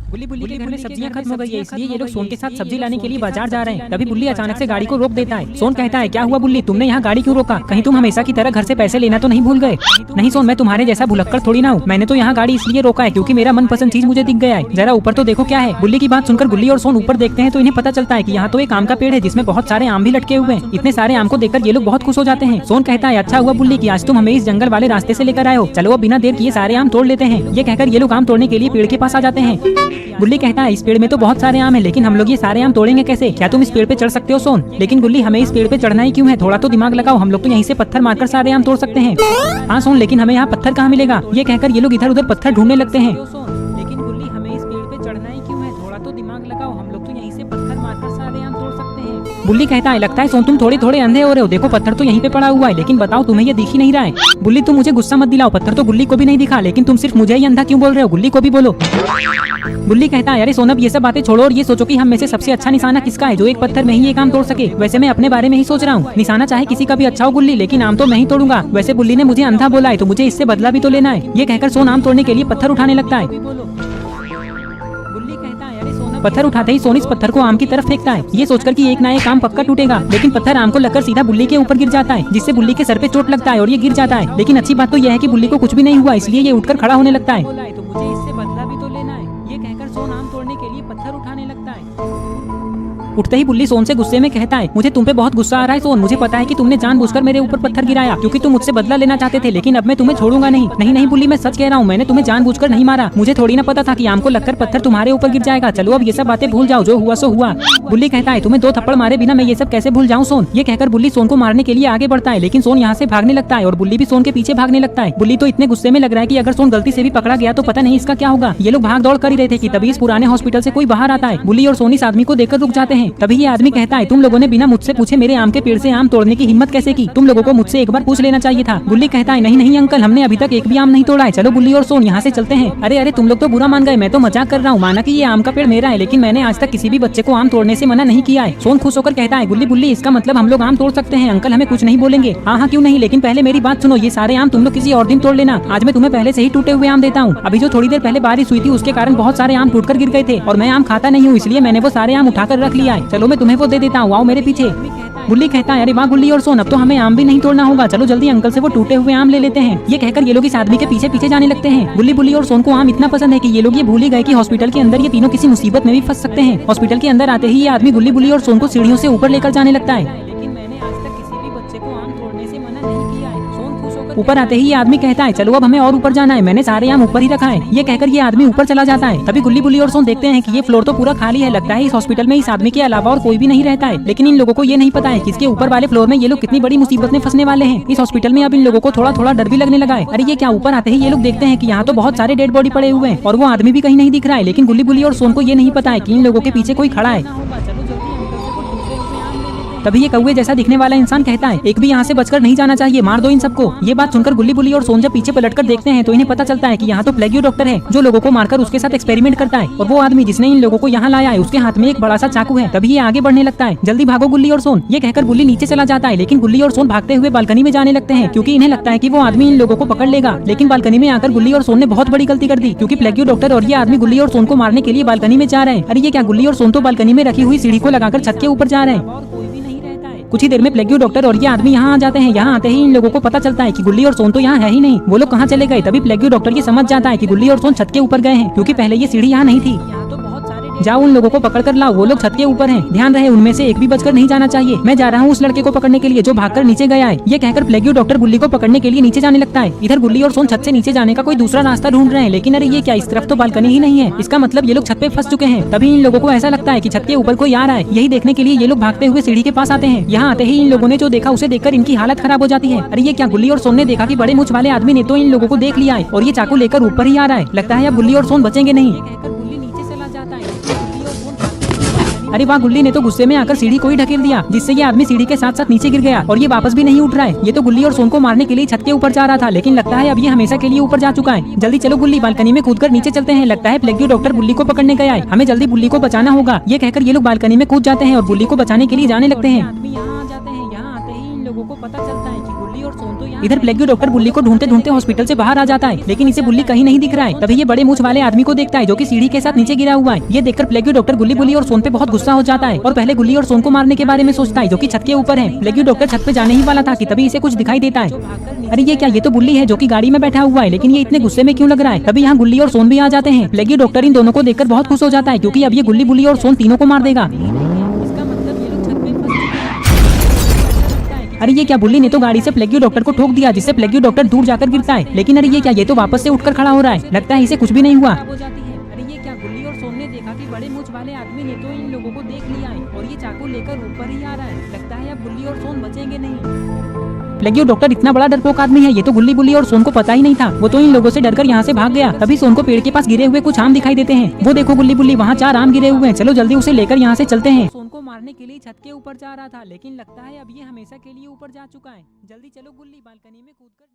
बुल्ली के घर में सब्जियां खत्म हो गई है, इसलिए ये लोग सोन के साथ सब्जी लाने के लिए बाजार जा रहे हैं। तभी बुल्ली अचानक से गाड़ी को रोक देता है। सोन कहता है, क्या हुआ बुल्ली, तुमने यहाँ गाड़ी क्यों रोका? कहीं तुम हमेशा की तरह घर से पैसे लेना तो नहीं भूल गए? नहीं सोन, मैं तुम्हारे जैसा भुलक्कड़ थोड़ी ना हूँ। मैंने तो यहाँ गाड़ी इसलिए रोका है क्योंकि मेरा मनपसंद चीज मुझे दिख गया है। जरा ऊपर तो देखो क्या है। बुल्ली की बात सुनकर गुल्ली और सोन ऊपर देखते हैं तो इन्हें पता चलता है कि यहाँ तो एक आम का पेड़ है जिसमें बहुत सारे आम भी लटके हुए हैं। इतने सारे आम को देखकर ये लोग बहुत खुश हो जाते हैं। सोन कहता है, अच्छा हुआ बुल्ली कि आज तुम हमें इस जंगल वाले रास्ते से लेकर आए हो। चलो अब बिना देर किए सारे आम तोड़ लेते हैं। ये कहकर ये लोग आम तोड़ने के लिए पेड़ के पास आ जाते हैं। बुल्ली कहता है, इस पेड़ में तो बहुत सारे आम है, लेकिन हम लोग ये सारे आम तोड़ेंगे कैसे? क्या तुम इस पेड़ पे चढ़ सकते हो सोन? लेकिन गुल्ली, हमें इस पेड़ पे चढ़ना ही क्यों है? थोड़ा तो दिमाग लगाओ, हम लोग तो यहीं से पत्थर मारकर सारे आम तोड़ सकते हैं। हाँ सोन, लेकिन हमें यहाँ पत्थर कहाँ मिलेगा? ये कहकर ये लोग इधर उधर पत्थर ढूंढने लगते हैं। लेकिन गुल्ली, हमें इस पेड़ पे चढ़ना ही क्यों है? थोड़ा तो दिमाग लगाओ, हम लोग तो यहीं से पत्थर मारकर सारे आम तोड़ सकते हैं। बुल्ली कहता है, लगता है सोन तुम थोड़े अंधे हो रहे हो। देखो पत्थर तो यहीं पे पड़ा हुआ है, लेकिन बताओ तुम्हें ये दिख ही नहीं रहा है। बुल्ली, तुम मुझे गुस्सा मत दिलाओ, पत्थर तो गुल्ली को भी नहीं दिखा, लेकिन तुम सिर्फ मुझे ही अंधा क्यों बोल रहे हो? गुल्ली को भी बोलो। बुल्ली कहता है, अरे सोन, अब ये सब बातें छोड़ो और ये सोचो कि हम में से सबसे अच्छा निशाना किसका है जो एक पत्थर में ही ये काम तोड़ सके। वैसे मैं अपने बारे में ही सोच रहा हूँ, निशाना चाहे किसी का भी अच्छा हो गुल्ली, लेकिन आम तो मैं ही तोड़ूंगा। वैसे बुल्ली ने मुझे अंधा बोला है तो मुझे इससे बदला भी तो लेना है। ये कहकर सोन आम तोड़ने के लिए पत्थर उठाने लगता है। पत्थर उठाते ही सोन इस पत्थर को आम की तरफ फेंकता है, ये सोचकर कि एक ना एक आम पक्का टूटेगा। लेकिन पत्थर आम को लगकर सीधा बुल्ली के ऊपर गिर जाता है, जिससे बुल्ली के सर पे चोट लगता है और ये गिर जाता है। लेकिन अच्छी बात तो यह है कि बुल्ली को कुछ भी नहीं हुआ, इसलिए ये उठकर खड़ा होने लगता है। तो मुझे इससे बदला भी तो लेना है। ये कहकर सोन आम तोड़ने के लिए पत्थर उठाने लगता है। उठते ही बुल्ली सोन से गुस्से में कहता है, मुझे तुम पे बहुत गुस्सा आ रहा है सोन। मुझे पता है कि तुमने जानबूझकर मेरे ऊपर पत्थर गिराया क्योंकि तुम मुझसे बदला लेना चाहते थे, लेकिन अब मैं तुम्हें छोड़ूंगा नहीं। नहीं बुल्ली, मैं सच कह रहा हूँ, मैंने तुम्हें जानबूझकर नहीं मारा। मुझे थोड़ी ना पता था कि आम को लगकर पत्थर तुम्हारे ऊपर गिर जाएगा। चलो अब ये सब बातें भूल जाओ, जो हुआ सो हुआ। बुल्ली कहता है, तुम्हें 2 थप्पड़ मारे बिना मैं ये सब कैसे भूल जाऊँ सोन? ये कहकर बुल्ली सोन को मारने के लिए आगे बढ़ता है, लेकिन सोन यहाँ से भागने लगता है और बुल्ली भी सोन के पीछे भागने लगता है। बुल्ली तो इतने गुस्से में लग रहा है कि अगर सोन गलती से भी पकड़ा गया तो पता नहीं इसका क्या होगा। ये लोग भाग दौड़ कर ही रहे थे कि तभी इस पुराने हॉस्पिटल से कोई बाहर आता है। बुल्ली और सोन इस आदमी को देखकर रुक जाते हैं। तभी ये आदमी कहता है, तुम लोगों ने बिना मुझसे पूछे मेरे आम के पेड़ से आम तोड़ने की हिम्मत कैसे की? तुम लोगों को मुझसे एक बार पूछ लेना चाहिए था। बुल्ली कहता है, नहीं अंकल, हमने अभी तक एक भी आम नहीं तोड़ा है। चलो बुल्ली और सोन यहाँ से चलते हैं। अरे तुम लोग तो बुरा मान गए, मैं तो मजाक कर रहा हूँ। माना कि ये आम का पेड़ मेरा है, लेकिन मैंने आज तक किसी भी बच्चे को आम तोड़ने से मना नहीं किया है। सोन खुश होकर कहता है, बुल्ली, इसका मतलब हम लोग आम तोड़ सकते हैं? अंकल हमें कुछ नहीं बोलेंगे? हाँ क्यों नहीं, लेकिन पहले मेरी बात सुनो। ये सारे आम तुम लोग किसी और दिन तोड़ लेना। आज मैं तुम्हें पहले से ही टूटे हुए आम देता हूँ। अभी जो थोड़ी देर पहले बारिश हुई थी उसके कारण बहुत सारे आम टूटकर गिर गए थे और मैं आम खाता नहीं हूँ, इसलिए मैंने वो सारे आम उठाकर रख लिया है। चलो मैं तुम्हें वो दे देता हूँ, आओ मेरे पीछे। बुल्ली कहता है, अरे वाह गुल्ली और सोन, अब तो हमें आम भी नहीं तोड़ना होगा। चलो जल्दी अंकल से वो टूटे हुए आम ले लेते हैं। ये कहकर ये लोग इस आदमी के पीछे जाने लगते हैं। बुल्ली और सोन को आम इतना पसंद है कि ये लोग ये भूल ही गए कि हॉस्पिटल के अंदर ये तीनों किसी मुसीबत में भी फंस सकते हैं। हॉस्पिटल के अंदर आते ही ये आदमी बुल्ली और सोन को सीढ़ियों से ऊपर लेकर जाने लगता है। ऊपर आते ही ये आदमी कहता है, चलो अब हमें और ऊपर जाना है, मैंने सारे आम ऊपर ही रखा है। ये कहकर ये आदमी ऊपर चला जाता है। तभी बुल्ली और सोन देखते हैं कि ये फ्लोर तो पूरा खाली है। लगता है इस हॉस्पिटल में इस आदमी के अलावा और कोई भी नहीं रहता है। लेकिन इन लोगों को ये नहीं पता है कि इसके ऊपर वाले फ्लोर में ये लोग कितनी बड़ी मुसीबत में फंसने वाले हैं। इस हॉस्पिटल में अब इन लोगों को थोड़ा डर भी लगने लगा है। अरे ये क्या, ऊपर आते ही ये लोग देखते हैं कि यहाँ तो बहुत सारे डेड बॉडी पड़े हुए हैं और वो आदमी भी कहीं नहीं दिख रहा है। लेकिन बुल्ली और सोन को ये नहीं पता है कि इन लोगों के पीछे कोई खड़ा है। तभी ये कौवे जैसा दिखने वाला इंसान कहता है, एक भी यहाँ से बचकर नहीं जाना चाहिए, मार दो इन सबको। ये बात सुनकर बुल्ली और सोन जब पीछे पलटकर देखते हैं तो इन्हें पता चलता है कि यहाँ तो प्लेग्यू डॉक्टर है जो लोगों को मारकर उसके साथ एक्सपेरिमेंट करता है। और वो आदमी जिसने इन लोगों को यहाँ लाया है उसके हाथ में एक बड़ा सा चाकू है। तभी ये आगे बढ़ने लगता है, जल्दी भागो गुल्ली और सोन। ये कहकर बुल्ली नीचे चला जाता है, लेकिन गुल्ली और सोन भागते हुए बालकनी में जाने लगते हैं क्योंकि इन्हें लगता है कि वो आदमी इन लोगों को पकड़ लेगा। लेकिन बालकनी में आकर गुल्ली और सोन ने बहुत बड़ी गलती कर दी क्योंकि प्लेग्यू डॉक्टर और ये आदमी गुल्ली और सोन को मारने के लिए बालकनी में जा रहे हैं। अरे ये क्या, गुल्ली और सोन तो बालकनी में रखी हुई सीढ़ी को लगाकर छत के ऊपर जा रहे हैं। कुछ ही देर में प्लेग्यू डॉक्टर और ये आदमी यहाँ आ जाते हैं। यहाँ आते ही इन लोगों को पता चलता है कि गुल्ली और सोन तो यहाँ है ही नहीं, वो लोग कहाँ चले गए। तभी प्लेग्यू डॉक्टर ये समझ जाता है कि गुल्ली और सोन छत के ऊपर गए हैं क्योंकि पहले ये सीढ़ी यहाँ नहीं थी। जाओ उन लोगों को पकड़ कर लाओ, वो लोग छत के ऊपर हैं। ध्यान रहे उनमें से एक भी बचकर नहीं जाना चाहिए। मैं जा रहा हूँ उस लड़के को पकड़ने के लिए जो भागकर नीचे गया है। ये कहकर प्लेग्यू डॉक्टर गुल्ली को पकड़ने के लिए नीचे जाने लगता है। इधर गुल्ली और सोन छत से नीचे जाने का कोई दूसरा रास्ता ढूंढ रहे हैं, लेकिन अरे ये क्या, इस तरफ तो बालकनी ही नहीं है। इसका मतलब ये लोग छत पे फंस चुके हैं। तभी इन लोगों को ऐसा लगता है कि छत के ऊपर कोई आ रहा है। यही देखने के लिए ये लोग भागते हुए सीढ़ी के पास आते हैं। यहाँ आते ही इन लोगों ने जो देखा उसे देखकर इनकी हालत खराब हो जाती है। अरे ये क्या, गुल्ली और सोन ने देखा कि बड़े मूंछ वाले आदमी ने तो इन लोगों को देख लिया है और ये चाकू लेकर ऊपर ही आ रहा है। लगता है अब गुल्ली और सोन बचेंगे नहीं। अरे वाह, गुल्ली ने तो गुस्से में आकर सीढ़ी को ही ढकेल दिया, जिससे ये आदमी सीढ़ी के साथ साथ नीचे गिर गया और ये वापस भी नहीं उठ रहा है। ये तो गुल्ली और सोन को मारने के लिए छत के ऊपर जा रहा था, लेकिन लगता है अब ये हमेशा के लिए ऊपर जा चुका है। जल्दी चलो गुल्ली, बालकनी में कूदकर नीचे चलते हैं। लगता है प्लेग्यू डॉक्टर बुल्ली को पकड़ने गया है, हमें जल्दी बुल्ली को बचाना होगा। ये कहकर ये लोग बालकनी में कूद जाते हैं और बुल्ली को बचाने के लिए जाने लगते हैं। यहाँ आते ही इन लोगों को पता चलता है कि गुल्ली और सोन तो इधर प्लेग्यू डॉक्टर बुल्ली को ढूंढते ढूंढते हॉस्पिटल से बाहर आ जाता है, लेकिन इसे बुल्ली कहीं नहीं दिख रहा है। तभी ये बड़े मूंछ वाले आदमी को देखता है जो कि सीढ़ी के साथ नीचे गिरा हुआ है। ये देखकर प्लेग्यू डॉक्टर गुल्ली बुल्ली और सोन पे बहुत गुस्सा हो जाता है और पहले गुल्ली और सोन को मारने के बारे में सोचता है जो कि छत के ऊपर है। प्लेग्यू डॉक्टर छत पे जाने ही वाला था कि तभी इसे कुछ दिखाई देता है। अरे ये क्या, ये तो बुल्ली है जो कि गाड़ी में बैठा हुआ है, लेकिन ये इतने गुस्से में क्यों लग रहा है। तभी यहाँ गुल्ली और सोन भी आ जाते हैं। प्लेग्यू डॉक्टर इन दोनों को देखकर बहुत खुश हो जाता है क्योंकि अब ये गुल्ली बुल्ली और सोन तीनों को मार देगा। अरे ये क्या, बुल्ली ने तो गाड़ी से प्लेग्यू डॉक्टर को ठोक दिया जिससे प्लेग्यू डॉक्टर दूर जाकर गिरता है। लेकिन अरे ये क्या, ये तो वापस से उठकर खड़ा हो रहा है, लगता है इसे कुछ भी नहीं हुआ। अरे ये क्या, गुल्ली और सोन ने देखा कि बड़े मूंछ वाले आदमी ने तो इन लोगों को देख लिया है और ये चाकू लेकर ऊपर ही आ रहा है। लगता है अब गुल्ली और सोन बचेंगे नहीं। प्लेग्यू डॉक्टर इतना बड़ा डरपोक आदमी है, ये तो गुल्ली बुल्ली और सोन को पता ही नहीं था। वो तो इन लोगों से डरकर यहाँ से भाग गया। तभी सोन को पेड़ के पास गिरे हुए कुछ आम दिखाई देते हैं। वो देखो गुल्ली बुल्ली, वहाँ 4 आम गिरे हुए हैं, चलो जल्दी उसे लेकर यहाँ से चलते हैं। सोन को मारने के लिए छत के ऊपर जा रहा था, लेकिन लगता है अब ये हमेशा के लिए ऊपर जा चुका है। जल्दी चलो गुल्ली, बालकनी में कूदकर